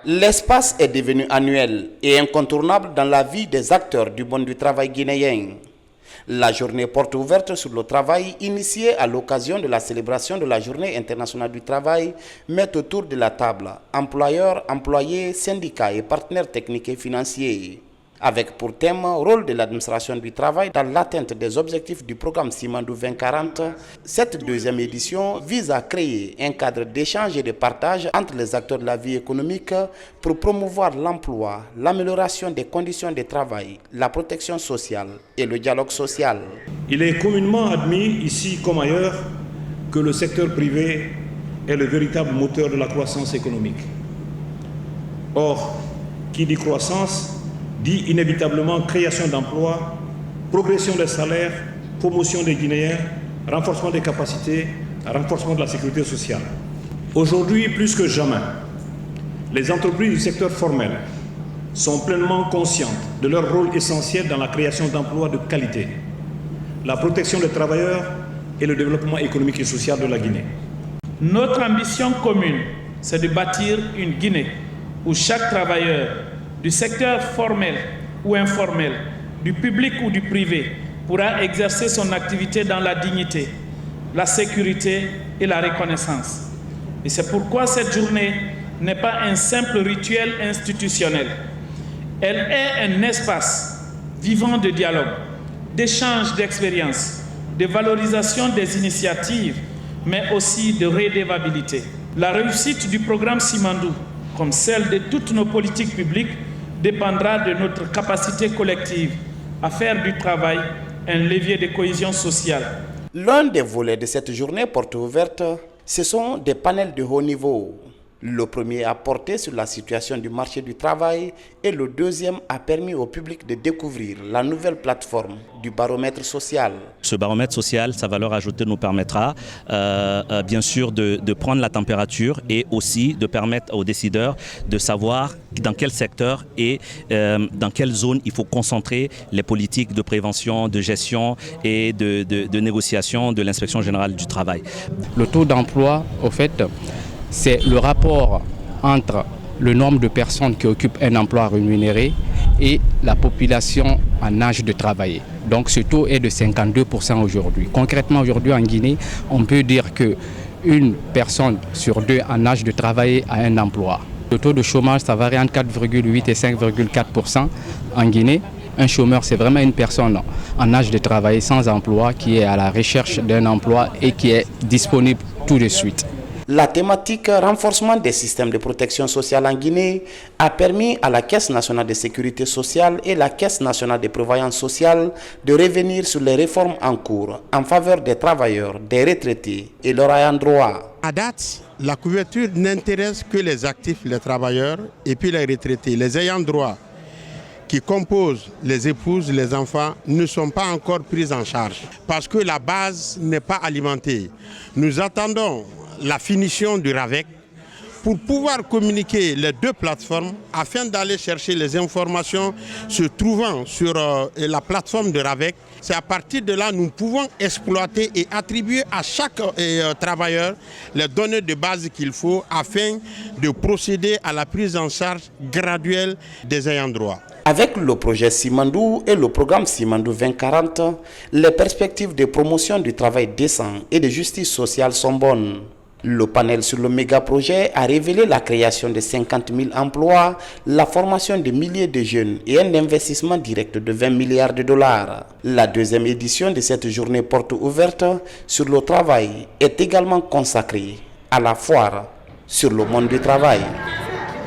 L'espace est devenu annuel et incontournable dans la vie des acteurs du monde du travail guinéen. La journée porte ouverte sur le travail, initiée à l'occasion de la célébration de la Journée internationale du travail, met autour de la table employeurs, employés, syndicats et partenaires techniques et financiers. Avec pour thème rôle de l'administration du travail dans l'atteinte des objectifs du programme Simandou 2040, cette deuxième édition vise à créer un cadre d'échange et de partage entre les acteurs de la vie économique pour promouvoir l'emploi, l'amélioration des conditions de travail, la protection sociale et le dialogue social. Il est communément admis, ici comme ailleurs, que le secteur privé est le véritable moteur de la croissance économique. Or, qui dit croissance dit inévitablement création d'emplois, progression des salaires, promotion des Guinéens, renforcement des capacités, renforcement de la sécurité sociale. Aujourd'hui, plus que jamais, les entreprises du secteur formel sont pleinement conscientes de leur rôle essentiel dans la création d'emplois de qualité, la protection des travailleurs et le développement économique et social de la Guinée. Notre ambition commune, c'est de bâtir une Guinée où chaque travailleur du secteur formel ou informel, du public ou du privé, pourra exercer son activité dans la dignité, la sécurité et la reconnaissance. Et c'est pourquoi cette journée n'est pas un simple rituel institutionnel. Elle est un espace vivant de dialogue, d'échange d'expériences, de valorisation des initiatives, mais aussi de redevabilité. La réussite du programme Simandou, comme celle de toutes nos politiques publiques, dépendra de notre capacité collective à faire du travail un levier de cohésion sociale. L'un des volets de cette journée porte ouverte, ce sont des panels de haut niveau. Le premier a porté sur la situation du marché du travail et le deuxième a permis au public de découvrir la nouvelle plateforme du baromètre social. Ce baromètre social, sa valeur ajoutée nous permettra bien sûr de prendre la température et aussi de permettre aux décideurs de savoir dans quel secteur et dans quelle zone il faut concentrer les politiques de prévention, de gestion et de négociation de l'inspection générale du travail. Le taux d'emploi, au fait, c'est le rapport entre le nombre de personnes qui occupent un emploi rémunéré et la population en âge de travailler. Donc ce taux est de 52% aujourd'hui. Concrètement aujourd'hui en Guinée, on peut dire qu'une personne sur deux en âge de travailler a un emploi. Le taux de chômage, ça varie entre 4,8 et 5,4% en Guinée. Un chômeur, c'est vraiment une personne en âge de travailler sans emploi qui est à la recherche d'un emploi et qui est disponible tout de suite. La thématique renforcement des systèmes de protection sociale en Guinée a permis à la Caisse nationale de sécurité sociale et la Caisse nationale de prévoyance sociale de revenir sur les réformes en cours en faveur des travailleurs, des retraités et leurs ayants droit. À date, la couverture n'intéresse que les actifs, les travailleurs et puis les retraités. Les ayants droit qui composent les épouses, les enfants, ne sont pas encore pris en charge parce que la base n'est pas alimentée. Nous attendons la finition du RAVEC pour pouvoir communiquer les deux plateformes afin d'aller chercher les informations se trouvant sur la plateforme de RAVEC. C'est à partir de là que nous pouvons exploiter et attribuer à chaque travailleur les données de base qu'il faut afin de procéder à la prise en charge graduelle des ayants droit. Avec le projet Simandou et le programme Simandou 2040, les perspectives de promotion du travail décent et de justice sociale sont bonnes. Le panel sur le méga-projet a révélé la création de 50 000 emplois, la formation de milliers de jeunes et un investissement direct de 20 milliards de dollars. La deuxième édition de cette journée porte ouverte sur le travail est également consacrée à la foire sur le monde du travail.